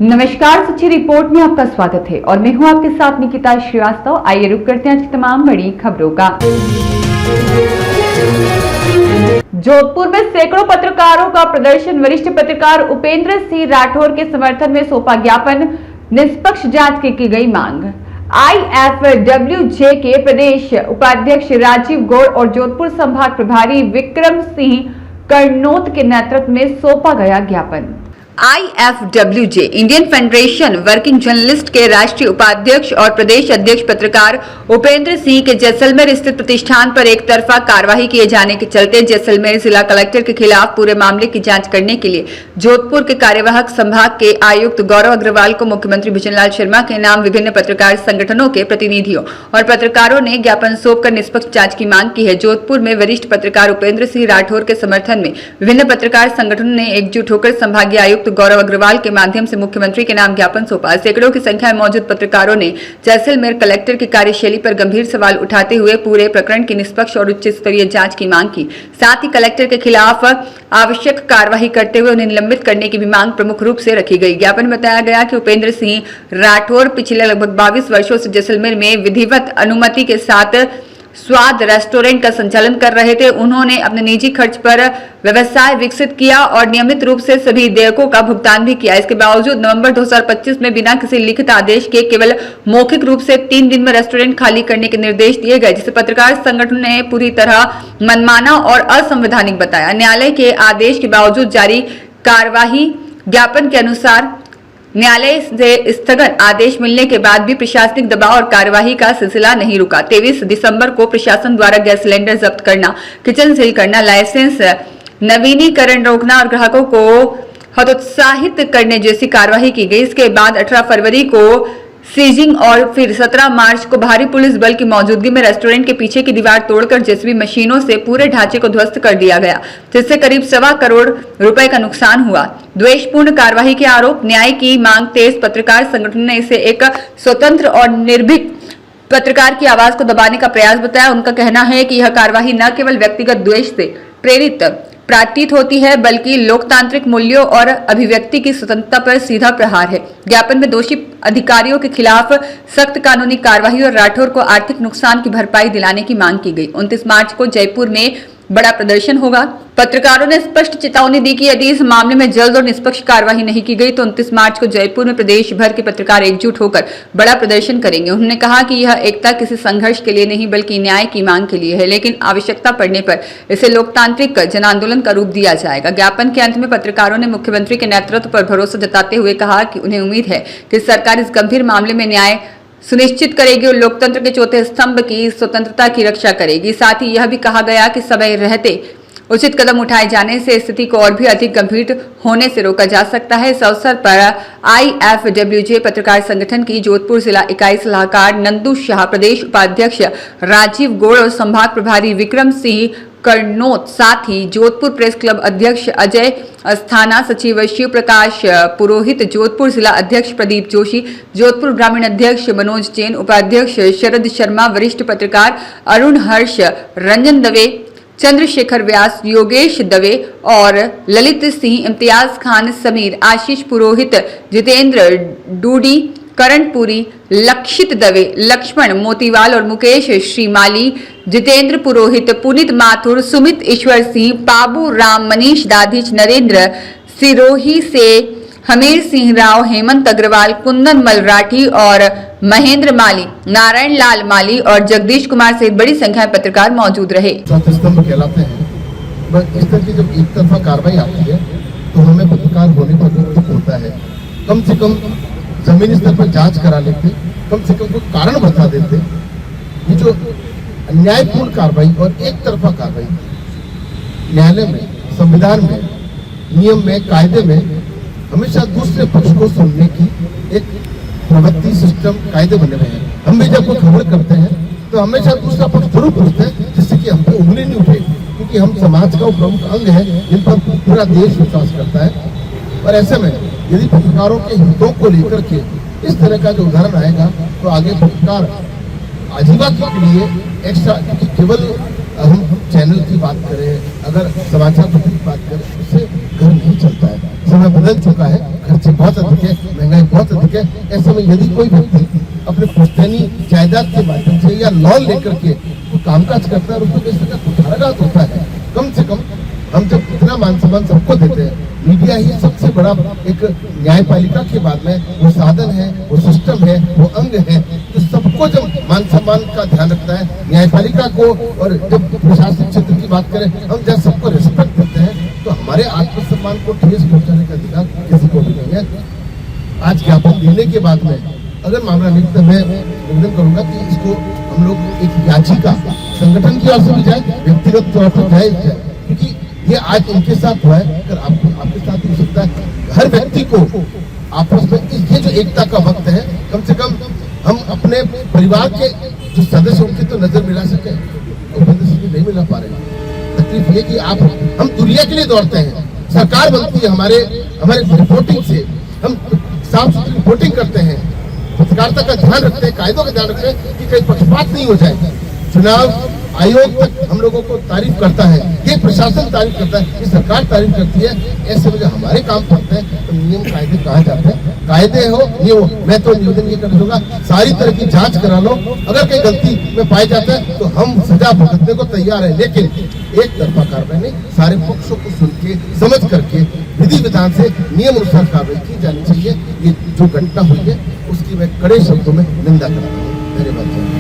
नमस्कार, सच्ची रिपोर्ट में आपका स्वागत है और मैं हूं आपके साथ निकिता श्रीवास्तव। आइए रुक करते हैं आज की तमाम बड़ी खबरों का। जोधपुर में सैकड़ों पत्रकारों का प्रदर्शन। वरिष्ठ पत्रकार उपेंद्र सिंह राठौर के समर्थन में सौंपा ज्ञापन। निष्पक्ष जांच की गई मांग। IFWJ के प्रदेश उपाध्यक्ष राजीव गौड़ और जोधपुर संभाग प्रभारी विक्रम सिंह कर्नौत के नेतृत्व में सौंपा गया ज्ञापन। IFWJ Indian federation working journalist के राष्ट्रीय उपाध्यक्ष और प्रदेश अध्यक्ष पत्रकार उपेंद्र सिंह के जैसलमेर स्थित प्रतिष्ठान पर एक तरफा कार्रवाई किए जाने के चलते जैसलमेर जिला कलेक्टर के खिलाफ पूरे मामले की जांच करने के लिए जोधपुर के कार्यवाहक संभाग के आयुक्त गौरव अग्रवाल को मुख्यमंत्री भूषणलाल शर्मा के नाम विभिन्न पत्रकार संगठनों के प्रतिनिधियों और पत्रकारों ने ज्ञापन सौंपकर निष्पक्ष जांच की मांग की है। जोधपुर में वरिष्ठ पत्रकार उपेंद्र सिंह राठौर के समर्थन में विभिन्न पत्रकार संगठनों ने एकजुट होकर संभागीय आयुक्त गौरव अग्रवाल के माध्यम से मुख्यमंत्री के नाम ज्ञापन सौंपा। सैकड़ों की संख्या में मौजूद पत्रकारों ने जैसलमेर कलेक्टर की कार्यशैली पर गंभीर सवाल उठाते हुए पूरे प्रकरण की निष्पक्ष और उच्च स्तरीय जांच की मांग की। साथ ही कलेक्टर के खिलाफ आवश्यक कार्रवाई करते हुए उन्हें निलंबित करने की भी मांग प्रमुख रूप से रखी गई। ज्ञापन में बताया गया कि उपेंद्र सिंह राठौर पिछले लगभग 22 वर्षों से जैसलमेर में विधिवत अनुमति के साथ स्वाद रेस्टोरेंट का संचालन कर रहे थे। उन्होंने अपने निजी खर्च पर व्यवसाय विकसित किया और नियमित रूप से सभी देयकों का भुगतान भी किया। इसके बावजूद नवंबर 2025 में बिना किसी लिखित आदेश के केवल मौखिक रूप से 3 दिन में रेस्टोरेंट खाली करने के निर्देश दिए गए, जिसे पत्रकार संगठन ने पूरी तरह मनमाना और असंवैधानिक बताया। न्यायालय के आदेश के बावजूद जारी कार्यवाही ज्ञापन के अनुसार न्यायालय से स्थगन आदेश मिलने के बाद भी प्रशासनिक दबाव और कार्यवाही का सिलसिला नहीं रुका। 23 दिसंबर को प्रशासन द्वारा गैस सिलेंडर जब्त करना, किचन सील करना, लाइसेंस नवीनीकरण रोकना और ग्राहकों को हतोत्साहित करने जैसी कार्यवाही की गई। इसके बाद 18 फरवरी को सीजिंग और फिर 17 मार्च को भारी पुलिस बल की मौजूदगी में रेस्टोरेंट के पीछे की दीवार तोड़कर जेसीबी मशीनों से पूरे ढांचे को ध्वस्त कर दिया गया, जिससे करीब 1.25 करोड़ रुपए का नुकसान हुआ। द्वेषपूर्ण कार्यवाही के आरोप, न्याय की मांग तेज। पत्रकार संगठन ने इसे एक स्वतंत्र और निर्भीक पत्रकार की आवाज को दबाने का प्रयास बताया। उनका कहना है कि यह कार्यवाही न केवल व्यक्तिगत द्वेष से प्रेरित प्रतीत होती है, बल्कि लोकतांत्रिक मूल्यों और अभिव्यक्ति की स्वतंत्रता पर सीधा प्रहार है। ज्ञापन में दोषी अधिकारियों के खिलाफ सख्त कानूनी कार्रवाई और राठौर को आर्थिक नुकसान की भरपाई दिलाने की मांग की गई। 29 मार्च को जयपुर में बड़ा प्रदर्शन होगा। पत्रकारों ने स्पष्ट चेतावनी दी कि यदि इस मामले में जल्द और निष्पक्ष कार्यवाही नहीं की गई तो 29 मार्च को जयपुर में प्रदेश भर के पत्रकार एकजुट होकर बड़ा प्रदर्शन करेंगे। उन्होंने कहा कि यह एकता किसी संघर्ष के लिए नहीं बल्कि न्याय की मांग के लिए है, लेकिन आवश्यकता पड़ने पर इसे लोकतांत्रिक जन आंदोलन का रूप दिया जाएगा। ज्ञापन के अंत में पत्रकारों ने मुख्यमंत्री के नेतृत्व पर भरोसा जताते हुए कहा कि उन्हें उम्मीद है कि सरकार इस गंभीर मामले में न्याय सुनिश्चित करेगी और लोकतंत्र के चौथे स्तंभ की स्वतंत्रता की रक्षा करेगी। साथ ही यह भी कहा गया कि समय रहते उचित कदम उठाए जाने से स्थिति को और भी अधिक गंभीर होने से रोका जा सकता है। इस अवसर पर IFWJ पत्रकार संगठन की जोधपुर जिला इकाई सलाहकार नंदू शाह, प्रदेश उपाध्यक्ष राजीव गौड़ और संभाग प्रभारी विक्रम सिंह कर्नौत, साथ ही जोधपुर प्रेस क्लब अध्यक्ष अजय अस्थाना, सचिव शिव प्रकाश पुरोहित, जोधपुर जिला अध्यक्ष प्रदीप जोशी, जोधपुर ग्रामीण अध्यक्ष मनोज जैन, उपाध्यक्ष शरद शर्मा, वरिष्ठ पत्रकार अरुण हर्ष, रंजन दवे, चंद्रशेखर व्यास, योगेश दवे और ललित सिंह, इम्तियाज खान, समीर, आशीष पुरोहित, जितेंद्र डूडी, करणपुरी, लक्षित दवे, लक्ष्मण मोतीवाल और मुकेश श्रीमाली, जितेंद्र पुरोहित, पुनीत माथुर, सुमित ईश्वर सिंह, पाबू राम, मनीष दाधिच, नरेंद्र सिरोही से हमीर सिंह राव, हेमंत अग्रवाल, कुंदन मलराठी और महेंद्र माली, नारायण लाल माली और जगदीश कुमार सहित बड़ी संख्या में पत्रकार मौजूद रहे। स्तंभ कहलाते हैं। बस इस तरह की जब एक तरफा कार्रवाई आती है तो हमें पत्रकार होने पर दुख होता है। कम से कम जमीनी स्तर पर जांच करा लेते, कम से कम कोई कारण बता देते। ये जो अन्यायपूर्ण कार्रवाई और एक तरफा कार्रवाई न्यायालय में, संविधान में, नियम में, कायदे में हमेशा दूसरे पक्ष को सुनने की एक प्रवृत्ति, सिस्टम, कायदे बने हुए हैं। हम भी जब कोई खबर करते हैं तो हमेशा दूसरा पक्ष जरूर पूछते हैं, जिससे कि हम पे उंगली नहीं उठेगी, क्योंकि हम समाज का प्रमुख अंग है जिन पर पूरा देश विश्वास करता है। और ऐसे में यदि पत्रकारों के हितों को लेकर के इस तरह का जो उदाहरण आएगा तो आगे पत्रकार आजीवन के लिए एक्स्ट्रा, केवल अब हम चैनल की बात करें, अगर समाचार पत्र की बात करें, उससे घर नहीं चलता है। समय बदल चुका है, खर्चे बहुत अधिक है, महंगाई बहुत अधिक है। ऐसे में यदि कोई व्यक्ति अपने पुश्तैनी जायदाद के माध्यम से या लोन लेकर के वो कामकाज करता है और उसको पैसे का कुठाराघात होता है, कम से कम हम जब इतना मान सम्मान सबको देते हैं, मीडिया ही सबसे बड़ा एक न्यायपालिका के बाद में वो साधन है, वो सिस्टम है, वो अंग है, तो सबको जब मान सम्मान का ध्यान रखता है न्यायपालिका को। और जब प्रशासनिक क्षेत्र की बात करें, हम जब सबको रिस्पेक्ट देते हैं, तो हमारे आत्मसम्मान को ठेस पहुंचाने का अधिकार किसी को भी नहीं है। आज ज्ञापन देने के बाद में अगर मामला नियुक्त, मैं निवेदन करूंगा कि इसको हम लोग एक याचिका संगठन की ओर से भी जाए, व्यक्तिगत तौर पर जाए, क्योंकि ये आज इनके साथ हुआ है, अगर आपके साथ हो सकता है। हर व्यक्ति को आपस में ये जो एकता का वक्त है, कम से कम हम अपने परिवार के जो सदस्य उनकी तो नजर मिला सके, नहीं मिला पा रहे। तकलीफ ये कि हम दुनिया के लिए दौड़ते हैं, सरकार बनती है हमारे रिपोर्टिंग से, हम साफ सुथरी रिपोर्टिंग करते हैं, पत्रकारिता का ध्यान रखते हैं, कायदों का ध्यान रखते हैं कि कहीं पक्षपात नहीं हो जाए। चुनाव आयोग तक हम लोगों को तारीफ करता है, ये प्रशासन तारीफ करता है, ये सरकार तारीफ करती है। ऐसे में जब हमारे काम करते हैं तो नियम कायदे कहाँ जाते हैं? कायदे हो ये हो। मैं तो निवेदन ये करना चाहूंगा, सारी तरह की जांच करा लो, अगर कहीं गलती में पाया जाता है तो हम सजा भुगतने को तैयार है, लेकिन एक तरफा कार्रवाई नहीं, सारे पक्षों को सुन के समझ करके विधि विधान से नियम अनुसार कार्रवाई की जानी चाहिए। ये जो घटना हुई है उसकी मैं कड़े शब्दों में निंदा करता हूँ। धन्यवाद।